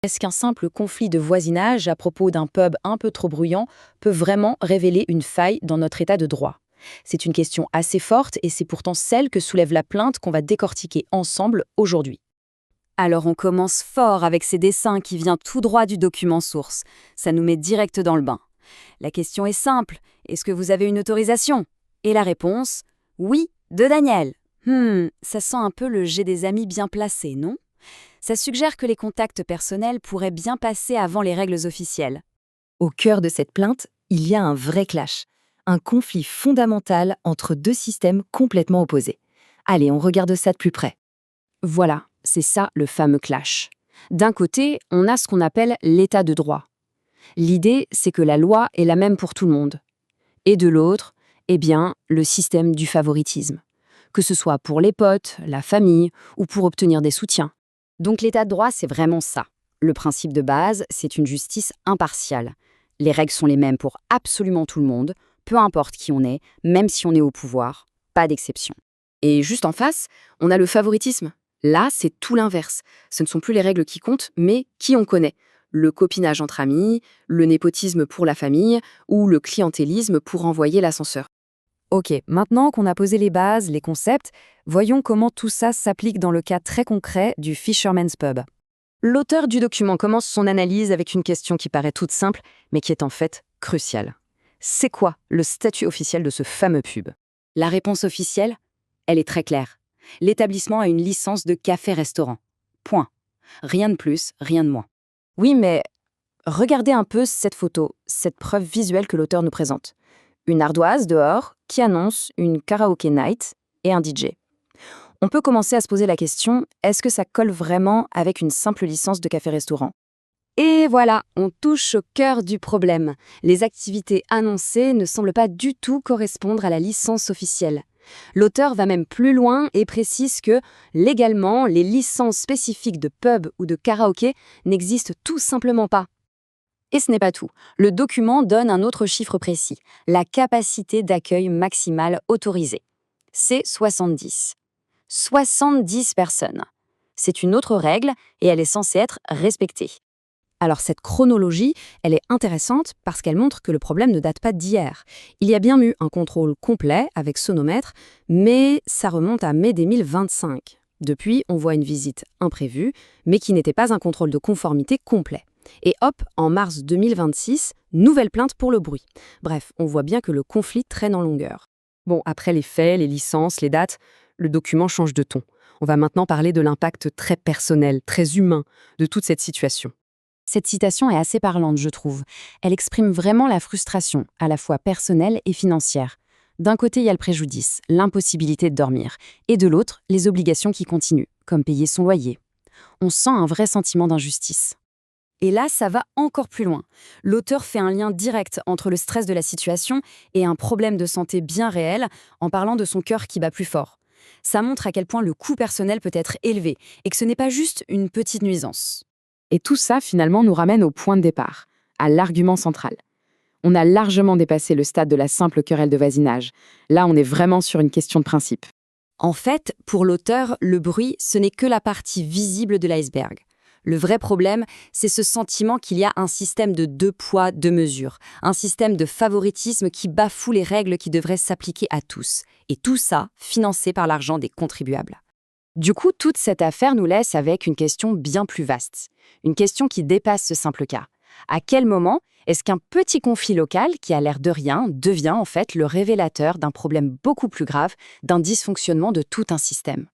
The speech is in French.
Est-ce qu'un simple conflit de voisinage à propos d'un pub un peu trop bruyant peut vraiment révéler une faille dans notre état de droit? C'est une question assez forte et c'est pourtant celle que soulève la plainte qu'on va décortiquer ensemble aujourd'hui. Alors on commence fort avec ces dessins qui viennent tout droit du document source. Ça nous met direct dans le bain. La question est simple, est-ce que vous avez une autorisation? Et la réponse, oui, de Daniel. Ça sent un peu le jet des amis bien placé, non? Ça suggère que les contacts personnels pourraient bien passer avant les règles officielles. Au cœur de cette plainte, il y a un vrai clash, un conflit fondamental entre deux systèmes complètement opposés. Allez, on regarde ça de plus près. Voilà, c'est ça le fameux clash. D'un côté, on a ce qu'on appelle l'état de droit. L'idée, c'est que la loi est la même pour tout le monde. Et de l'autre, eh bien, le système du favoritisme. Que ce soit pour les potes, la famille ou pour obtenir des soutiens. Donc l'état de droit, c'est vraiment ça. Le principe de base, c'est une justice impartiale. Les règles sont les mêmes pour absolument tout le monde, peu importe qui on est, même si on est au pouvoir, pas d'exception. Et juste en face, on a le favoritisme. Là, c'est tout l'inverse. Ce ne sont plus les règles qui comptent, mais qui on connaît. Le copinage entre amis, le népotisme pour la famille ou le clientélisme pour envoyer l'ascenseur. Ok, maintenant qu'on a posé les bases, les concepts, voyons comment tout ça s'applique dans le cas très concret du Fisherman's Pub. L'auteur du document commence son analyse avec une question qui paraît toute simple, mais qui est en fait cruciale. C'est quoi le statut officiel de ce fameux pub? La réponse officielle, elle est très claire. L'établissement a une licence de café-restaurant. Point. Rien de plus, rien de moins. Oui, mais regardez un peu cette photo, cette preuve visuelle que l'auteur nous présente. Une ardoise dehors qui annonce une karaoké night et un DJ. On peut commencer à se poser la question, est-ce que ça colle vraiment avec une simple licence de café-restaurant? Et voilà, on touche au cœur du problème. Les activités annoncées ne semblent pas du tout correspondre à la licence officielle. L'auteur va même plus loin et précise que, légalement, les licences spécifiques de pub ou de karaoké n'existent tout simplement pas. Et ce n'est pas tout. Le document donne un autre chiffre précis, la capacité d'accueil maximale autorisée. C'est 70. 70 personnes. C'est une autre règle et elle est censée être respectée. Alors cette chronologie, elle est intéressante parce qu'elle montre que le problème ne date pas d'hier. Il y a bien eu un contrôle complet avec sonomètre, mais ça remonte à mai 2025. Depuis, on voit une visite imprévue, mais qui n'était pas un contrôle de conformité complet. Et hop, en mars 2026, nouvelle plainte pour le bruit. Bref, on voit bien que le conflit traîne en longueur. Bon, après les faits, les licences, les dates, le document change de ton. On va maintenant parler de l'impact très personnel, très humain de toute cette situation. Cette citation est assez parlante, je trouve. Elle exprime vraiment la frustration, à la fois personnelle et financière. D'un côté, il y a le préjudice, l'impossibilité de dormir, et de l'autre, les obligations qui continuent, comme payer son loyer. On sent un vrai sentiment d'injustice. Et là, ça va encore plus loin. L'auteur fait un lien direct entre le stress de la situation et un problème de santé bien réel en parlant de son cœur qui bat plus fort. Ça montre à quel point le coût personnel peut être élevé et que ce n'est pas juste une petite nuisance. Et tout ça, finalement, nous ramène au point de départ, à l'argument central. On a largement dépassé le stade de la simple querelle de voisinage. Là, on est vraiment sur une question de principe. En fait, pour l'auteur, le bruit, ce n'est que la partie visible de l'iceberg. Le vrai problème, c'est ce sentiment qu'il y a un système de 2 poids, 2 mesures, un système de favoritisme qui bafoue les règles qui devraient s'appliquer à tous. Et tout ça, financé par l'argent des contribuables. Du coup, toute cette affaire nous laisse avec une question bien plus vaste. Une question qui dépasse ce simple cas. À quel moment est-ce qu'un petit conflit local, qui a l'air de rien, devient en fait le révélateur d'un problème beaucoup plus grave, d'un dysfonctionnement de tout un système ?